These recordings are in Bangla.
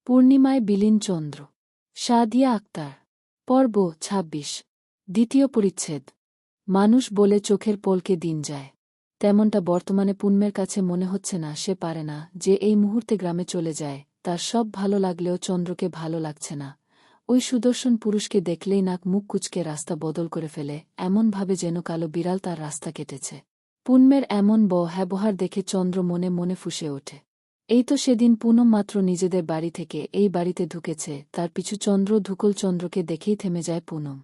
পূর্ণিমায় বিলীন চন্দ্র। সাদিয়া আক্তার। পর্ব ২৬। দ্বিতীয় পরিচ্ছেদ। মানুষ বলে চোখের পলকে দিন যায়, তেমনটা বর্তমানে পুণ্যের কাছে মনে হচ্ছে না। সে পারে না যে এই মুহূর্তে গ্রামে চলে যায়। তার সব ভালো লাগলেও চন্দ্রকে ভালো লাগছে না। ওই সুদর্শন পুরুষকে দেখলেই নাক মুখ কুচকে রাস্তা বদল করে ফেলে, এমনভাবে যেন কালো বিড়াল তার রাস্তা কেটেছে। পুণ্যের এমন ব্যবহার দেখে চন্দ্র মনে মনে ফুঁসে ওঠে। এই তো সেদিন পুনম মাত্র নিজেদের বাড়ি থেকে এই বাড়িতে ঢুকেছে, তার পিছু চন্দ্র ধুকল। চন্দ্রকে দেখেই থেমে যায় পুনম।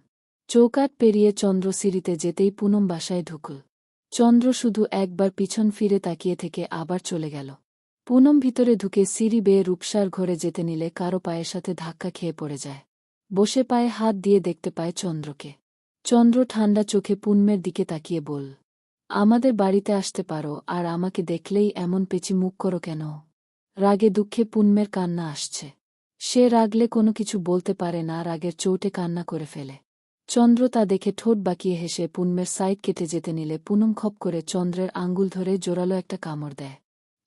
চৌকাঠ পেরিয়ে চন্দ্র সিঁড়িতে যেতেই পুনম বাসায় ঢুকল। চন্দ্র শুধু একবার পিছন ফিরে তাকিয়ে থেকে আবার চলে গেল। পুনম ভিতরে ঢুকে সিঁড়ি বেয়ে রূপসার ঘরে যেতে নিলে কারো পায়ের সাথে ধাক্কা খেয়ে পড়ে যায়। বসে পায়ে হাত দিয়ে দেখতে পায় চন্দ্রকে। চন্দ্র ঠান্ডা চোখে পুণ্যের দিকে তাকিয়ে বল, আমাদের বাড়িতে আসতে পারো, আর আমাকে দেখলেই এমন পেঁচি মুখ করো কেন? রাগে দুঃখে পুণ্যের কান্না আসছে। সে রাগলে কোনো কিছু বলতে পারে না, রাগের চোটে কান্না করে ফেলে। চন্দ্র তা দেখে ঠোঁট বাঁকিয়ে হেসে পুণ্যের সাইড কেটে যেতে নিলে পুনম খপ করে চন্দ্রের আঙ্গুল ধরে জোরালো একটা কামড় দেয়।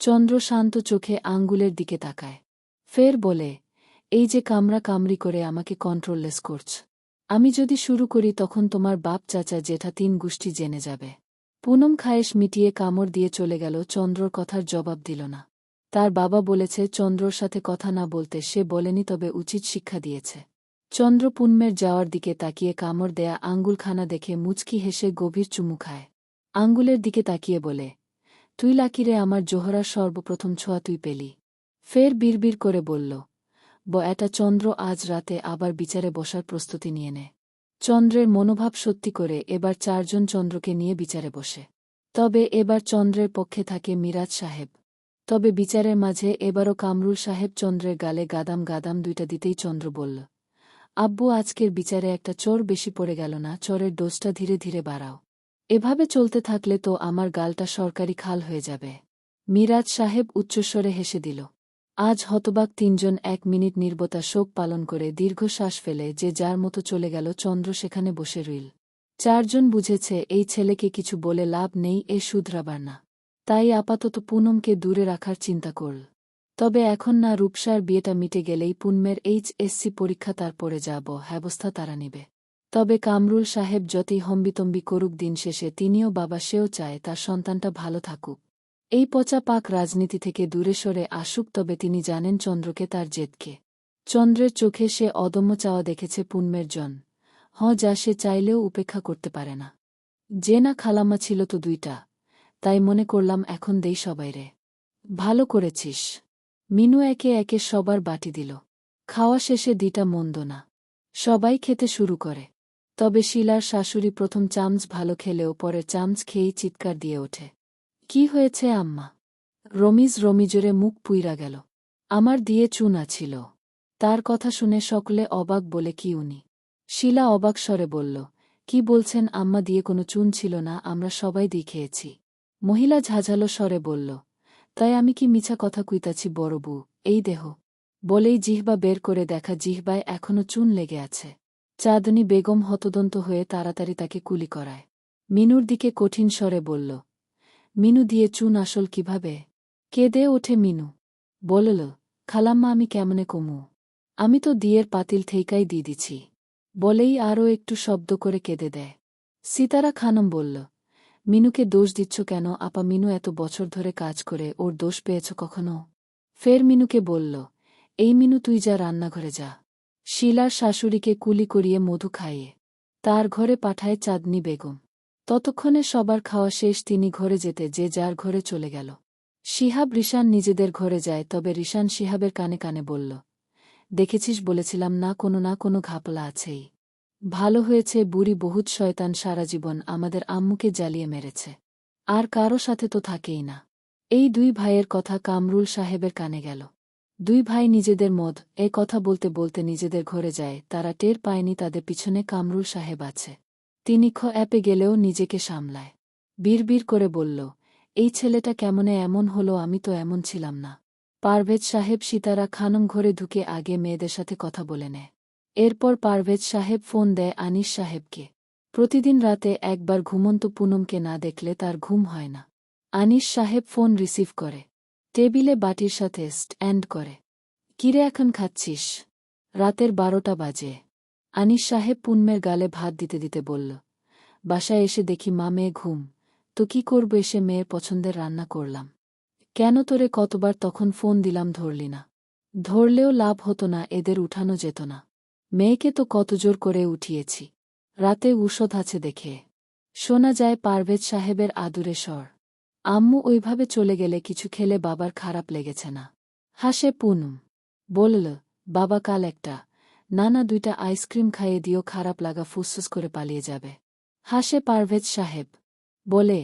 চন্দ্র শান্ত চোখে আঙ্গুলের দিকে তাকায়। ফের বলে, এই যে কামড়া কামড়ি করে আমাকে কন্ট্রোললেস করছ, আমি যদি শুরু করি তখন তোমার বাপ চাচা জেঠা ৩ গোষ্ঠী জেনে যাবে। পুনম খায়েশ মিটিয়ে কামড় দিয়ে চলে গেল। চন্দ্রর কথার জবাব দিল না। তার বাবা বলেছে চন্দ্রর সাথে কথা না বলতে, সে বলেনি, তবে উচিত শিক্ষা দিয়েছে। চন্দ্র পুণ্যের যাওয়ার দিকে তাকিয়ে কামড় দেয়া আঙ্গুলখানা দেখে মুচকি হেসে গভীর চুমু খায়। আঙ্গুলের দিকে তাকিয়ে বলে, তুই লাকিরে, আমার জোহরার সর্বপ্রথম ছোঁয়া তুই পেলি। ফের বিড়বিড় করে বলল, এটা চন্দ্র আজ রাতে আবার বিচারে বসার প্রস্তুতি নিয়ে নেয়। চন্দ্রের মনোভাব সত্যি করে এবার ৪ জন চন্দ্রকে নিয়ে বিচারে বসে। তবে এবার চন্দ্রের পক্ষে থাকে মিরাজ সাহেব। তবে বিচারের মাঝে এবারও কামরুল সাহেব চন্দ্রের গালে গাদাম গাদাম ২টা দিতেই চন্দ্র বলল, আব্বু, আজকের বিচারে একটা চোর বেশি পড়ে গেল না? চোরের ডোজটা ধীরে ধীরে বাড়াও। এভাবে চলতে থাকলে তো আমার গালটা সরকারি খাল হয়ে যাবে। মিরাজ সাহেব উচ্চস্বরে হেসে দিল। আজ হতবাক ৩ জন ১ মিনিট নীরবতা শোক পালন করে দীর্ঘশ্বাস ফেলে যে যার মতো চলে গেল। চন্দ্র সেখানে বসে রইল। ৪ জন বুঝেছে এই ছেলেকে কিছু বলে লাভ নেই, এ শুধরাবার না। তাই আপাতত পুনমকে দূরে রাখার চিন্তা করল। তবে এখন না, রূপসার বিয়েটা মিটে গেলেই পুণ্যের HSC পরীক্ষা, তারপরে যাব ব্যবস্থা তারা নেবে। তবে কামরুল সাহেব যতই হম্বিতম্বি করুক, দিন শেষে তিনিও বাবা, সেও চায় তার সন্তানটা ভালো থাকুক। এই পচা পাক রাজনীতি থেকে দূরে সরে আসুক। তবে তিনি জানেন চন্দ্রকে, তার জেদকে। চন্দ্রের চোখে সে অদম্য চাওয়া দেখেছে পুণ্যের জন। যা সে চাইলেও উপেক্ষা করতে পারে না। যে না, খালাম্মা ছিল তো ২টা, তাই মনে করলাম এখন দেই সবাইরে। ভালো করেছিস। মিনু একে একে সবার বাটি দিল। খাওয়া শেষে ২টা মন্দ না। সবাই খেতে শুরু করে। তবে শিলার শাশুড়ি প্রথম চামচ ভালো খেলেও পরের চামচ খেয়েই চিৎকার দিয়ে ওঠে, কি হয়েছে আম্মা? রমিজরে মুখ পুইরা গেল। আমার দিয়ে চুনা ছিল। তার কথা শুনে সকলে অবাক বলে, কি উনি? শিলা অবাক স্বরে বলল, কি বলছেন আম্মা, দিয়ে কোনো চুন ছিল না, আমরা সবাই দিয়ে খেয়েছি। মহিলা ঝাঝালো স্বরে বলল, তাই আমি কি মিছা কথা কইতাছি বড় বউ? এই দেহ। বলেই জিহ্বা বের করে দেখা, জিহ্বায় এখনো চুন লেগে আছে। চাঁদনী বেগম হতদন্ত হয়ে তাড়াতাড়ি তাকে কুলি করায়। মিনুর দিকে কঠিন স্বরে বলল, মিনু, দিয়ে চুন আসল কিভাবে? কেঁদে ওঠে মিনু। বলল, খালাম্মা, আমি কেমনে কমু? আমি তো দিয়ের পাতিল থেইকাই দিয়ে দিছি। বলেই আরও একটু শব্দ করে কেঁদে দেয়। সিতারা খানম বলল, মিনুকে দোষ দিচ্ছ কেন আপা? মিনু এত বছর ধরে কাজ করে, ওর দোষ পেয়েছ কখনো? ফের মিনুকে বলল, এই মিনু, তুই যা, রান্নাঘরে যা। শিলার শাশুড়িকে কুলি করিয়ে মধু খাইয়ে তার ঘরে পাঠায় চাঁদনী বেগম। ততক্ষণে সবার খাওয়া শেষ। তিনি ঘরে যেতে যে যার ঘরে চলে গেল। শিহাব রিশান নিজেদের ঘরে যায়। তবে রিশান শিহাবের কানে কানে বলল, দেখেছিস, বলেছিলাম না কোনো ঘাপলা আছেই। ভালো হয়েছে, বুড়ি বহুত শয়তান, সারা জীবন আমাদের আম্মুকে জ্বালিয়ে মেরেছে, আর কারো সাথে তো থাকেই না। এই 2 ভাইয়ের কথা কামরুল সাহেবের কানে গেল। 2 ভাই নিজেদের মদ এ কথা বলতে বলতে নিজেদের ঘরে যায়। তারা টের পায়নি তাদের পিছনে কামরুল সাহেব আছে। তিনি অ্যাপে গেলেও নিজেকে সামলায়। বিড়বিড় করে বলল, এই ছেলেটা কেমনে এমন হলো? আমি তো এমন ছিলাম না। পারভেজ সাহেব সিতারা খানম ঘরে ঢুকে আগে মেয়েদের সাথে কথা বলে নেয়। এরপর পারভেজ সাহেব ফোন দেয় আনিস সাহেবকে। প্রতিদিন রাতে একবার ঘুমন্ত পুনমকে না দেখলে তার ঘুম হয় না। আনিস সাহেব ফোন রিসিভ করে, টেবিলে বাটির সাথে স্ট্যান্ড করে। কিরে এখন খাচ্ছিস? রাতের 12টা বাজে। আনিস সাহেব পুনমের গালে ভাত দিতে দিতে বলল। বাসায় এসে দেখি মা মেয়ে ঘুম, তো কি করব, এসে মেয়ের পছন্দের রান্না করলাম। কেন তোরে কতবার তখন ফোন দিলাম, ধরলি না। ধরলেও লাভ হতো না, এদের উঠানো যেত না। মেয়েকে তো কত জোর করে উঠিয়েছি। রাতে ঔষধ আছে দেখে। শোনা যায় পারভেজ সাহেবের আদুরে স্বর। আম্মু ওইভাবে চলে গেলে কিছু খেলে বাবার খারাপ লেগেছে না? হাসে পুনম। বলল, বাবা কাল একটা, না 2টা আইসক্রিম খাইয়ে দিও, খারাপ লাগা ফুসফুস করে পালিয়ে যাবে। হাসে পারভেজ সাহেব। বলে,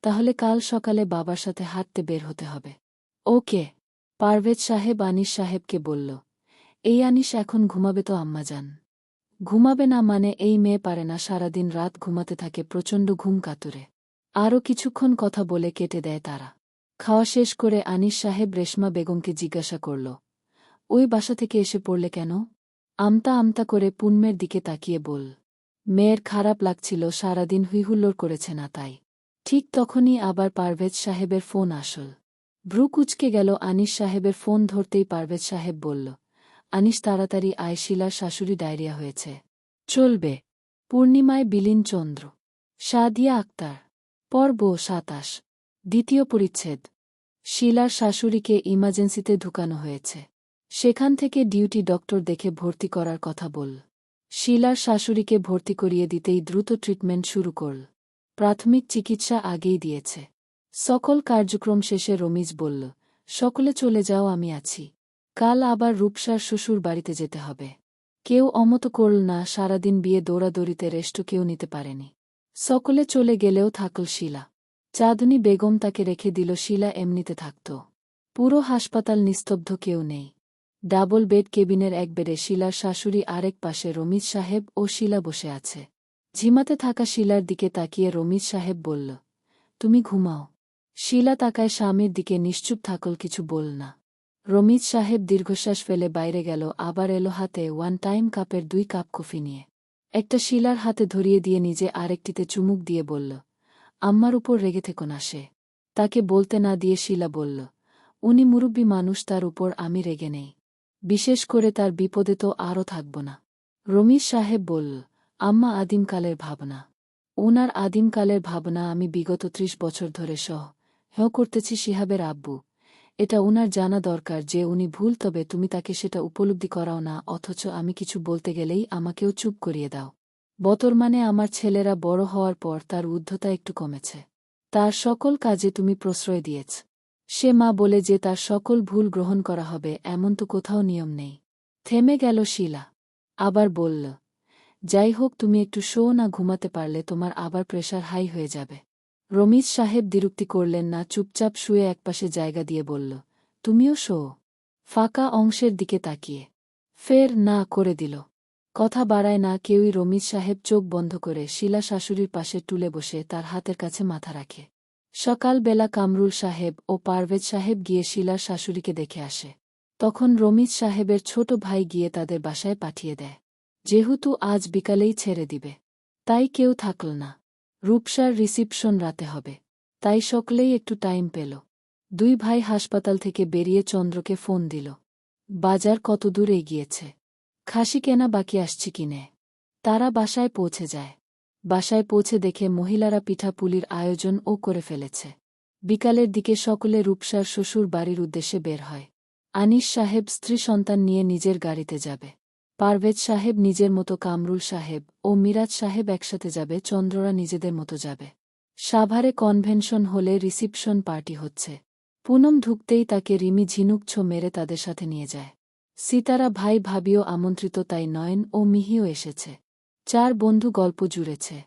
তাহলে কাল সকালে বাবার সাথে হাঁটতে বের হতে হবে। ওকে। পারভেজ সাহেব আনিস সাহেবকে বলল, এই আনিস এখন ঘুমাবে তো আম্মাজান? ঘুমাবে না মানে? এই মেয়ে পারে না, সারাদিন রাত ঘুমাতে থাকে, প্রচণ্ড ঘুম কাতুরে। আরও কিছুক্ষণ কথা বলে কেটে দেয় তারা। খাওয়া শেষ করে আনিস সাহেব রেশমা বেগমকে জিজ্ঞাসা করল, ওই বাসা থেকে এসে পড়লে কেন? আমতা আমতা করে পুনমের দিকে তাকিয়ে বল, মেয়ের খারাপ লাগছিল, সারাদিন হুইহুল্লোড় করেছে না তাই। ঠিক তখনই আবার পারভেজ সাহেবের ফোন আসল। ভ্রু কুঁচকে গেল আনিস সাহেবের ফোন ধরতেই পারভেজ সাহেব বলল, আনিস তাড়াতাড়ি আয়, শিলার শাশুড়ি ডায়রিয়া হয়েছে। চলবে। পূর্ণিমায় বিলীন চন্দ্র। সাদিয়া আক্তার। পর্ব 27। দ্বিতীয় পরিচ্ছেদ। শিলার শাশুড়িকে ইমার্জেন্সিতে ঢুকানো হয়েছে। সেখান থেকে ডিউটি ডক্টর দেখে ভর্তি করার কথা বল। শিলার শাশুড়িকে ভর্তি করিয়ে দিতেই দ্রুত ট্রিটমেন্ট শুরু করল। প্রাথমিক চিকিৎসা আগেই দিয়েছে। সকল কার্যক্রম শেষে রমিজ বলল, সকলে চলে যাও, আমি আছি। কাল আবার রূপসার শ্বশুর বাড়িতে যেতে হবে। কেউ অমত করল না, সারাদিন বিয়ে দৌড়াদৌড়িতে রেস্ট কেউ নিতে পারেনি। সকলে চলে গেলেও থাকল শিলা। চাঁদনী বেগম তাকে রেখে দিল, শিলা এমনিতে থাকত। পুরো হাসপাতাল নিস্তব্ধ, কেউ নেই। ডাবল বেড কেবিনের এক বেডে শিলার শাশুড়ি, আরেক পাশে রমিজ সাহেব ও শিলা বসে আছে। ঝিমাতে থাকা শিলার দিকে তাকিয়ে রমিজ সাহেব বলল, তুমি ঘুমাও। শিলা তাকায় স্বামীর দিকে, নিশ্চুপ থাকল, কিছু বল না। রমিজ সাহেব দীর্ঘশ্বাস ফেলে বাইরে গেল, আবার এলো হাতে 1 টাইম কাপের 2 কাপ কফি নিয়ে। একটা শিলার হাতে ধরিয়ে দিয়ে নিজে আরেকটিতে চুমুক দিয়ে বলল, আম্মার উপর রেগে থেকো না। সে তাকে বলতে না দিয়ে শিলা বলল, উনি মুরব্বী মানুষ, তার উপর আমি রেগে নেই। বিশেষ করে তার বিপদে তো আরও থাকব না। রমিজ সাহেব বলল, আম্মা আদিমকালের ভাবনা। ওনার আদিমকালের ভাবনা আমি বিগত 30 বছর ধরে করতেছি শিহাবের আব্বু। এটা উনার জানা দরকার যে উনি ভুল, তবে তুমি তাকে সেটা উপলব্ধি করাও না, অথচ আমি কিছু বলতে গেলেই আমাকেও চুপ করিয়ে দাও। বর্তমানে আমার ছেলেরা বড় হওয়ার পর তার ঊর্ধ্বতা একটু কমেছে। তার সকল কাজে তুমি প্রশ্রয় দিয়েছ। সে মা বলে যে তার সকল ভুল গ্রহণ করা হবে, এমন তো কোথাও নিয়ম নেই। থেমে গেল শিলা। আবার বলল, যাই হোক, তুমি একটু না ঘুমাতে পারলে তোমার আবার প্রেশার হাই হয়ে যাবে। রমিজ সাহেব দ্বিরুক্তি করলেন না, চুপচাপ শুয়ে একপাশে জায়গা দিয়ে বলল, তুমিও ফাঁকা অংশের দিকে তাকিয়ে ফের না করে দিল। কথা বাড়ায় না কেউই। রমিজ সাহেব চোখ বন্ধ করে শিলা শাশুড়ির পাশে টুলে বসে তার হাতের কাছে মাথা রাখে। সকালবেলা কামরুল সাহেব ও পারভেজ সাহেব গিয়ে শিলার শাশুড়িকে দেখে আসে। তখন রমিজ সাহেবের ছোট ভাই গিয়ে তাদের বাসায় পাঠিয়ে দেয়। যেহেতু আজ বিকালেই ছেড়ে দিবে, তাই কেউ থাকল না। রূপসার রিসিপশন রাতে হবে, তাই সকলেই একটু টাইম পেল। 2 ভাই হাসপাতাল থেকে বেরিয়ে চন্দ্রকে ফোন দিল। বাজার কত দূর এগিয়েছে? খাসি কেনা বাকি আসছি কিনে। তারা বাসায় পৌঁছে যায়। বাসায় পৌঁছে দেখে মহিলারা পিঠাপুলির আয়োজন করে ফেলেছে। বিকালের দিকে সকলে রূপসার শ্বশুর বাড়ির উদ্দেশ্যে বের হয়। আনিস সাহেব স্ত্রী সন্তান নিয়ে নিজের গাড়িতে যাবে। পারভেজ সাহেব নিজের মতো, কামরুল সাহেব ও মিরাজ সাহেব একসাথে যাবে, চন্দ্ররা নিজেদের মতো যাবে। সাভারে কনভেনশন হলে রিসিপশন পার্টি হচ্ছে। পুনম ঢুকতেই তাকে রিমি ঝিনুক মেরে তাদের সাথে নিয়ে যায়। সিতারা ভাই ভাবিও আমন্ত্রিত, তাই নয়ন ও মিহিও এসেছে। 4 বন্ধু গল্প জুড়েছে।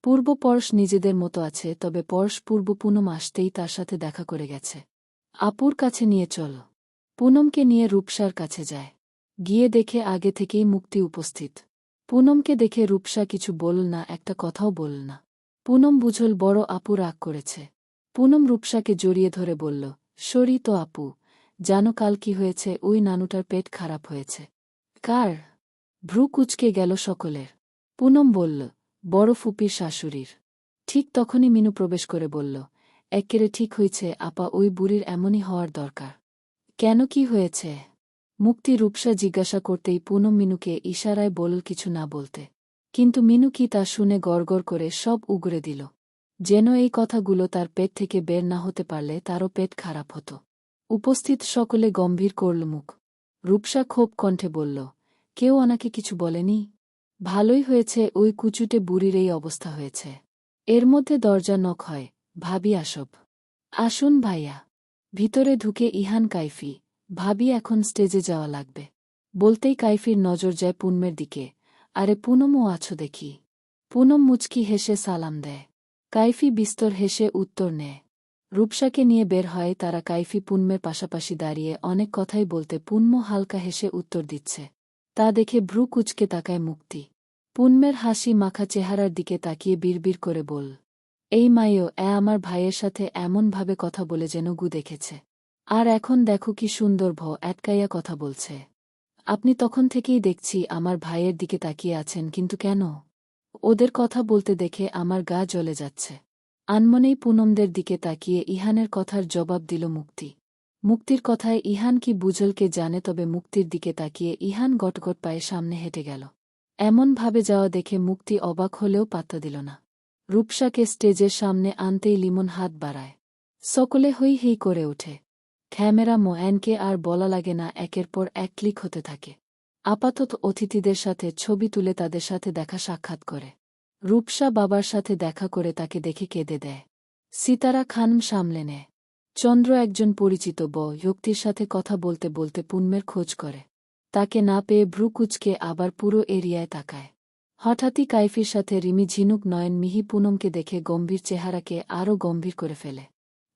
পূর্ব পরশ নিজেদের মতো আছে, তবে পরশ পূর্ব পুনম আসতেই তার সাথে দেখা করে গেছে। আপুর কাছে নিয়ে চল। পুনমকে নিয়ে রূপসার কাছে যায়। গিয়ে দেখে আগে থেকেই মুক্তি উপস্থিত। পুনমকে দেখে রূপসা কিছু বলল না, একটা কথাও বলল না। পুনম বুঝল বড় আপু রাগ করেছে। পুনম রূপসাকে জড়িয়ে ধরে বলল, সরি তো আপু, জানো কাল কি হয়েছে? ওই নানুটার পেট খারাপ হয়েছে। কার? ভ্রু কুঁচকে গেল সকলের। পুনম বলল, বড় ফুপির শাশুড়ির। ঠিক তখনই মিনু প্রবেশ করে বলল, এক্কেরে ঠিক হয়েছে আপা, ওই বুড়ির এমনই হওয়ার দরকার। কেন, কি হয়েছে? মুক্তি রূপসা জিজ্ঞাসা করতেই পুনম মিনুকে ইশারায় বলল কিছু না বলতে। কিন্তু মিনু কি তা শুনে গড়গড় করে সব উগরে দিল। যেন এই কথাগুলো তার পেট থেকে বের না হতে পারলে তারও পেট খারাপ হতো। উপস্থিত সকলে গম্ভীর করল মুখ। রূপসা ক্ষোভ কণ্ঠে বলল, কেউ ওনাকে কিছু বলেনি? ভালোই হয়েছে ওই কুচুটে বুড়ির এই অবস্থা হয়েছে। এর মধ্যে দরজা নক হয়, ভাবি আসব। আসুন ভাইয়া। ভিতরে ঢুকে ইহান কাইফি, ভাবি এখন স্টেজে যাওয়া লাগবে। বলতেই কাইফির নজর যায় পুনমের দিকে, আরে পুনমও আছো দেখি। পুনম মুচকি হেসে সালাম দেয়। কাইফি বিস্তর হেসে উত্তর নেয়। রূপসাকে নিয়ে বের হয় তারা। কাইফি পুনমের পাশাপাশি দাঁড়িয়ে অনেক কথাই বলতে পুনম হালকা হেসে উত্তর দিচ্ছে। তা দেখে ভ্রু কুচকে তাকায় মুক্তি। পুনমের হাসি মাখা চেহারার দিকে তাকিয়ে বিড়বিড় করে বল, এই মাইও আমার ভাইয়ের সাথে এমনভাবে কথা বলে যেন গু দেখেছে। আর এখন দেখো কি সুন্দর আটকাইয়া কথা বলছে। আপনি তখন থেকেই দেখছি আমার ভাইয়ের দিকে তাকিয়ে আছেন, কিন্তু কেন? ওদের কথা বলতে দেখে আমার গা জ্বলে যাচ্ছে। আনমনেই পুনমদের দিকে তাকিয়ে ইহানের কথার জবাব দিল মুক্তি। মুক্তির কথায় ইহান কি বুঝলকে জানে, তবে মুক্তির দিকে তাকিয়ে ইহান গটগট পায়ে সামনে হেঁটে গেল। এমনভাবে যাওয়া দেখে মুক্তি অবাক হলেও পাত্তা দিল না। রূপসাকে স্টেজের সামনে আনতেই লিমন হাত বাড়ায়। সকলে হৈ হৈ করে ওঠে। ক্যামেরা মোয়েনকে আর বলা লাগে না, একের পর এক ক্লিক হতে থাকে। আপাতত অতিথিদের সাথে ছবি তুলে তাদের সাথে দেখা সাক্ষাৎ করে। রূপসা বাবার সাথে দেখা করে তাকে দেখে কেঁদে দেয়। সিতারা খানম সামলে নেয়। চন্দ্র একজন পরিচিত ব্যক্তির সাথে কথা বলতে বলতে পুনমের খোঁজ করে। তাকে না পেয়ে ভ্রু কুচকে আবার পুরো এরিয়ায় তাকায়। হঠাৎই কাইফির সাথে রিমি ঝিনুক নয়ন মিহি পুনমকে দেখে গম্ভীর চেহারাকে আরও গম্ভীর করে ফেলে।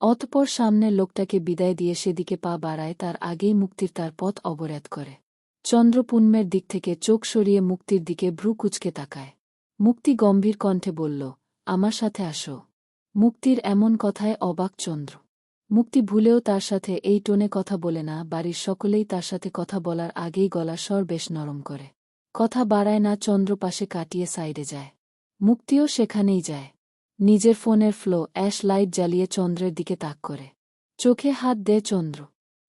অতঃপর সামনের লোকটাকে বিদায় দিয়ে সেদিকে পা বাড়ায়, তার আগেই মুক্তির তার পথ অবরোধ করে। চন্দ্র পুনমের দিক থেকে চোখ সরিয়ে মুক্তির দিকে ভ্রু কুচকে তাকায়। মুক্তি গম্ভীর কণ্ঠে বলল, আমার সাথে আসো। মুক্তির এমন কথায় অবাক চন্দ্র। মুক্তি ভুলেও তার সাথে এই টোনে কথা বলে না। বাড়ির সকলেই তার সাথে কথা বলার আগেই গলার স্বর বেশ নরম করে। কথা বাড়ায় না। চন্দ্র পাশে কাটিয়ে সাইডে যায়। মুক্তিও সেখানেই যায়। নিজের ফোনের অ্যাশ লাইট জ্বালিয়ে চন্দ্রের দিকে তাক করে। চোখে হাত দেয় চন্দ্র।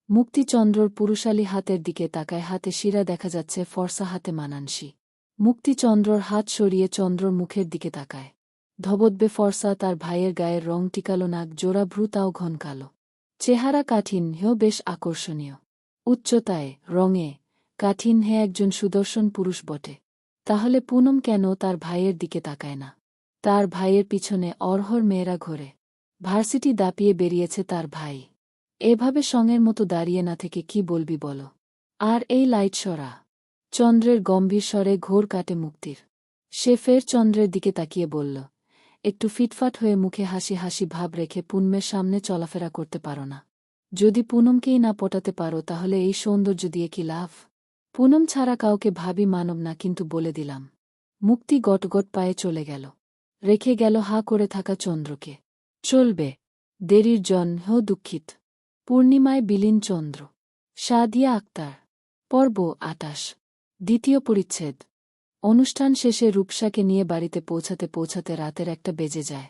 মুক্তি চন্দ্রর পুরুষালী হাতের দিকে তাকায়। হাতে শিরা দেখা যাচ্ছে, ফর্সা হাতে মানানসি। মুক্তি চন্দ্রর হাত সরিয়ে চন্দ্রর মুখের দিকে তাকায়। ধবদ্বে ফর্সা, তার ভাইয়ের গায়ের রং টিকালো, নাক জোড়া, ভ্রু তাও ঘন কালো। চেহারা কাঠিন বেশ আকর্ষণীয়। উচ্চতায়, রঙে কাঠিন একজন সুদর্শন পুরুষ বটে। তাহলে পুনম কেন তার ভাইয়ের দিকে তাকায় না? তার ভাইয়ের পিছনে অর্হর মেয়েরা ঘোরে। ভার্সিটি দাপিয়ে বেরিয়েছে তার ভাই। এভাবে সঙ্গের মতো দাঁড়িয়ে না থেকে কি বলবি বলো? আর এই লাইট সরা। চন্দ্রের গম্ভীর স্বরে ঘোর কাটে মুক্তির। সে ফের চন্দ্রের দিকে তাকিয়ে বলল, একটু ফিটফাট হয়ে মুখে হাসি হাসি ভাব রেখে পুনমের সামনে চলাফেরা করতে পারো না? যদি পুনমকেই না পটাতে পারো তাহলে এই সৌন্দর্য দিয়ে কি লাভ? পুনম ছাড়া কাউকে ভাবি মানব না, কিন্তু বলে দিলাম। মুক্তি গটগট পায়ে চলে গেল। রেখে গেল হা করে থাকা চন্দ্রকে। চলবে। দেরির দুঃখিত। পূর্ণিমায় বিলীন চন্দ্র। সাদিয়া আক্তার। পর্ব ২৮। দ্বিতীয় পরিচ্ছেদ। অনুষ্ঠান শেষে রূপসাকে নিয়ে বাড়িতে পৌঁছাতে পৌঁছাতে রাতের ১টা বেজে যায়।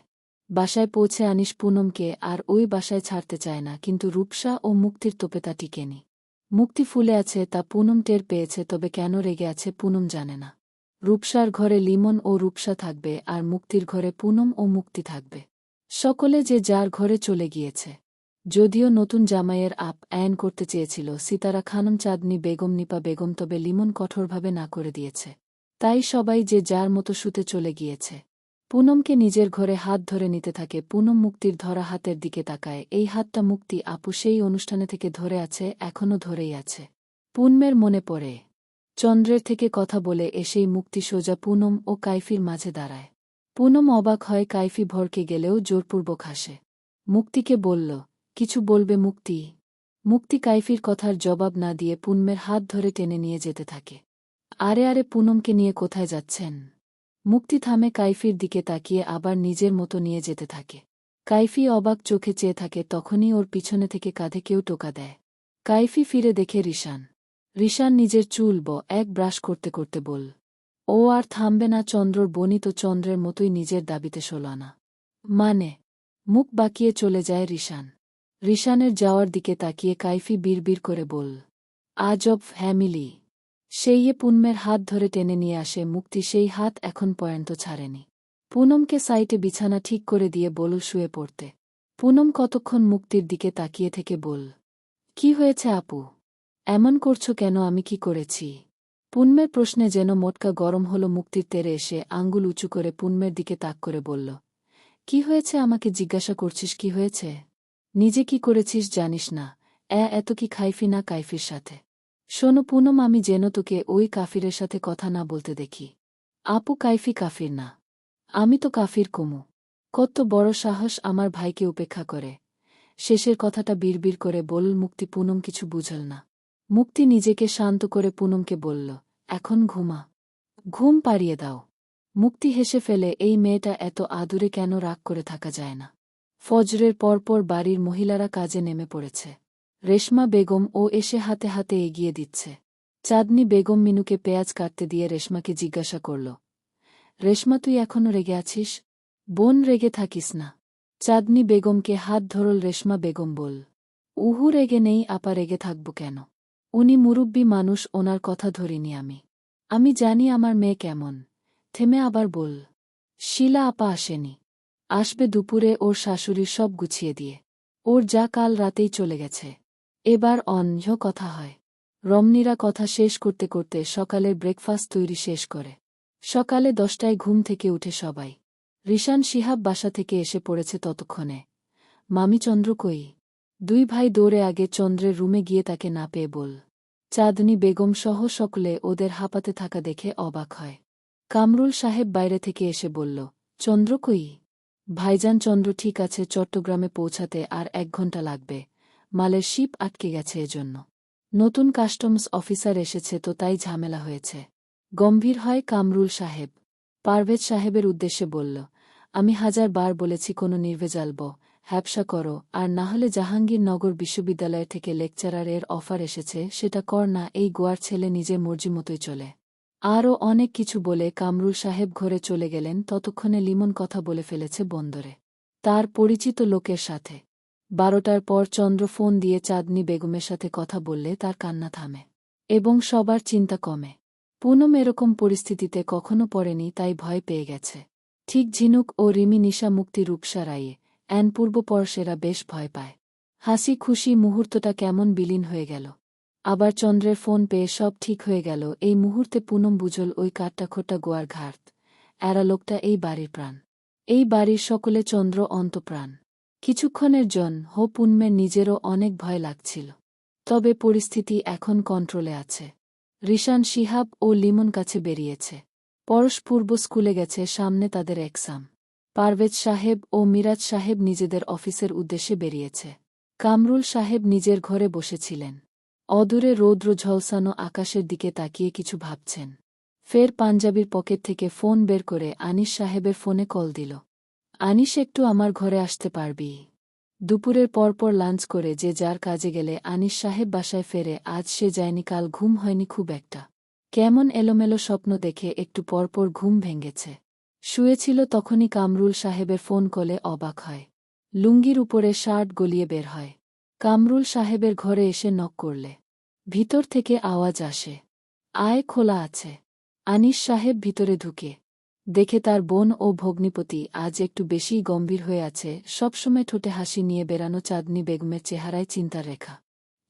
বাসায় পৌঁছে আনিস পুনমকে আর ওই বাসায় ছাড়তে চায় না, কিন্তু রূপসা ও মুক্তির তোপে তা টিকেনি। মুক্তি ফুলে আছে তা পুনম টের পেয়েছে, তবে কেন রেগে আছে পুনম জানে না। রূপসার ঘরে লিমন ও রূপসা থাকবে, আর মুক্তির ঘরে পুনম ও মুক্তি থাকবে। সকলে যে যার ঘরে চলে গিয়েছে। যদিও নতুন জামাইয়ের আপ্যায়ন করতে চেয়েছিল সিতারা খানম, চাঁদনি বেগম, নিপা বেগম, তবে লিমন কঠোরভাবে না করে দিয়েছে। তাই সবাই যে যার মতো শুতে চলে গিয়েছে। পুনমকে নিজের ঘরে হাত ধরে নিতে থাকে। পুনম মুক্তির ধরা হাতের দিকে তাকায়। এই হাতটা মুক্তি আপু সেই অনুষ্ঠানে থেকে ধরে আছে, এখনও ধরেই আছে। পুনমের মনে পড়ে। চন্দ্রের থেকে কথা বলে এসেই মুক্তি সোজা পুনম ও কাইফির মাঝে দাঁড়ায়। পুনম অবাক হয়, কাইফি ভরকে গেলেও জোরপূর্বক হাসে। মুক্তিকে বলল, কিছু বলবে মুক্তি? মুক্তি কাইফির কথার জবাব না দিয়ে পুনমের হাত ধরে টেনে নিয়ে যেতে থাকে। আরে আরে, পুনমকে নিয়ে কোথায় যাচ্ছেন? মুক্তি থামে, কাইফির দিকে তাকিয়ে আবার নিজের মতো নিয়ে যেতে থাকে। কাইফি অবাক চোখে চেয়ে থাকে। তখনই ওর পিছনে থেকে কাঁধে কেউ টোকা দেয়। কাইফি ফিরে দেখে রিশান। রিশান নিজের চুল এক ব্রাশ করতে করতে বল, ও আর থামবে না। চন্দ্রর বনি তো চন্দ্রের মতোই নিজের দাবিতে সলানা। মানে? মুখ বাঁকিয়ে চলে যায় রিশান। রিশানের যাওয়ার দিকে তাকিয়ে কাইফি বিড়বিড় করে বল, আজব ফ্যামিলি। সেই পুনমের হাত ধরে টেনে নিয়ে আসে মুক্তি, সেই হাত এখন পর্যন্ত ছাড়েনি। পুনমকে সাইটে বিছানা ঠিক করে দিয়ে বলল শুয়ে পড়তে। পুনম কতক্ষণ মুক্তির দিকে তাকিয়ে থেকে বল, কি হয়েছে আপু? এমন করছো কেন? আমি কি করেছি? পুনমের প্রশ্নে যেন মোটকা গরম হলো মুক্তির। তেরে এসে আঙ্গুল উঁচু করে পুনমের দিকে তাক করে বলল, কি হয়েছে? আমাকে জিজ্ঞাসা করছিস কি হয়েছে? নিজে কি করেছিস জানিস না? এত কি খাইফি না কাইফির সাথে? শোনো পুনম, আমি যেন তোকে ওই কাফিরের সাথে কথা না বলতে দেখি। আপু কাইফি কাফির না। আমি তো কাফির কমু। কত বড় সাহস আমার ভাইকে উপেক্ষা করে। শেষের কথাটা বিড়বিড় করে বলল মুক্তি। পুনম কিছু বুঝল না। মুক্তি নিজেকে শান্ত করে পুনমকে বলল, এখন ঘুমা, ঘুম পাড়িয়ে দাও। মুক্তি হেসে ফেলে, এই মেয়েটা এত আদুরে কেন? রাগ করে থাকা যায় না। ফজরের পরপর বাড়ির মহিলারা কাজে নেমে পড়েছে। রেশমা বেগম ও এসে হাতে হাতে এগিয়ে দিচ্ছে। চাঁদনি বেগম মিনুকে পেঁয়াজ কাটতে দিয়ে রেশমাকে জিজ্ঞাসা করল, রেশমা তুই এখনো রেগে আছিস? বোন রেগে থাকিস না। চাঁদনি বেগমকে হাত ধরল রেশমা বেগম বল, উহু রেগে নেই আপা, রেগে থাকব কেন? উনি মুরুব্বি মানুষ, ওনার কথা ধরিনি আমি। আমি জানি আমার মেয়ে কেমন। থেমে আবার বল, শিলা আপা আসেনি। আসবে দুপুরে, ওর শাশুড়ির সব গুছিয়ে দিয়ে। ওর যা কাল রাতেই চলে গেছে। এবার অন্য কথা হয়। রমণীরা কথা শেষ করতে করতে সকালের ব্রেকফাস্ট তৈরি শেষ করে। সকালে 10টায় ঘুম থেকে উঠে সবাই। রিশান শিহাব বাসা থেকে এসে পড়েছে ততক্ষণে। মামি চন্দ্র কই? দুই ভাই দৌড়ে আগে চন্দ্রের রুমে গিয়ে তাকে না পেয়ে বল। চাঁদনি বেগম সহ সকলে ওদের হাঁপাতে থাকা দেখে অবাক হয়। কামরুল সাহেব বাইরে থেকে এসে বলল, চন্দ্র কই? ভাইজান চন্দ্র ঠিক আছে, চট্টগ্রামে পৌঁছাতে আর 1 ঘন্টা লাগবে। মালের শিপ আটকে গেছে, এজন্য। নতুন কাস্টমস অফিসার এসেছে তো তাই ঝামেলা হয়েছে। গম্ভীর হয় কামরুল সাহেব। পারভেজ সাহেবের উদ্দেশ্যে বলল, আমি 1000 বার বলেছি কোনো নির্ভেজালব হ্যাপসা করো, আর না হলে জাহাঙ্গীরনগর বিশ্ববিদ্যালয় থেকে লেকচারারের অফার এসেছে, সেটা কর না। এই গোয়ার ছেলে নিজের মর্জি মতোই চলে। আরও অনেক কিছু বলে কামরুল সাহেব ঘরে চলে গেলেন। ততক্ষণে লিমন কথা বলে ফেলেছে বন্দরে তার পরিচিত লোকের সাথে। 12টার পর চন্দ্র ফোন দিয়ে চাঁদনি বেগমের সাথে কথা বললে তার কান্না থামে এবং সবার চিন্তা কমে। পুনম এরকম পরিস্থিতিতে কখনো পড়েনি, তাই ভয় পেয়ে গেছে। ঠিক ঝিনুক ও রিমি, নিশা, মুক্তি, রূপসা রায়ে পূর্বপরশেরা বেশ ভয় পায়। হাসি খুশি মুহূর্তটা কেমন বিলীন হয়ে গেল। আবার চন্দ্রের ফোন পেয়ে সব ঠিক হয়ে গেল। এই মুহূর্তে পুনম বুঝল ওই কাঠটা গোয়ার ঘাট এরা লোকটা এই বাড়ির প্রাণ। এই বাড়ির সকলে চন্দ্র অন্তপ্রাণ। কিছুক্ষণের জন্য পুনমের নিজেরও অনেক ভয় লাগছিল। তবে পরিস্থিতি এখন কন্ট্রোলে আছে। রিশান শিহাব ও লিমন কাছে বেরিয়েছে। পরশ পূর্ব স্কুলে গেছে, সামনে তাদের এক্সাম। পারভেজ সাহেব ও মিরাজ সাহেব নিজেদের অফিসের উদ্দেশ্যে বেরিয়েছে। কামরুল সাহেব নিজের ঘরে বসেছিলেন। অদূরে রৌদ্র ঝলসানো আকাশের দিকে তাকিয়ে কিছু ভাবছেন। ফের পাঞ্জাবির পকেট থেকে ফোন বের করে আনিস সাহেবের ফোনে কল দিল। আনিস, একটু আমার ঘরে আসতে পারবি? দুপুরের পরপর লাঞ্চ করে যে যার কাজে গেলে আনিস সাহেব বাসায় ফেরে। আজ সে যায়নি, কাল ঘুম হয়নি খুব একটা। কেমন এলোমেলো স্বপ্ন দেখে একটু পরপর ঘুম ভেঙেছে। শুয়েছিল তখনই কামরুল সাহেবের ফোন কলে অবাক হয়। লুঙ্গির উপরে শার্ট গলিয়ে বের হয়। কামরুল সাহেবের ঘরে এসে নক করলে ভিতর থেকে আওয়াজ আসে, আয়, খোলা আছে। আনিস সাহেব ভিতরে ঢুকে দেখে তার বোন ও ভগ্নিপতি আজ একটু বেশিই গম্ভীর হয়ে আছে। সবসময় ঠোঁটে হাসি নিয়ে বেড়ানো চাঁদনি বেগমের চেহারায় চিন্তার রেখা।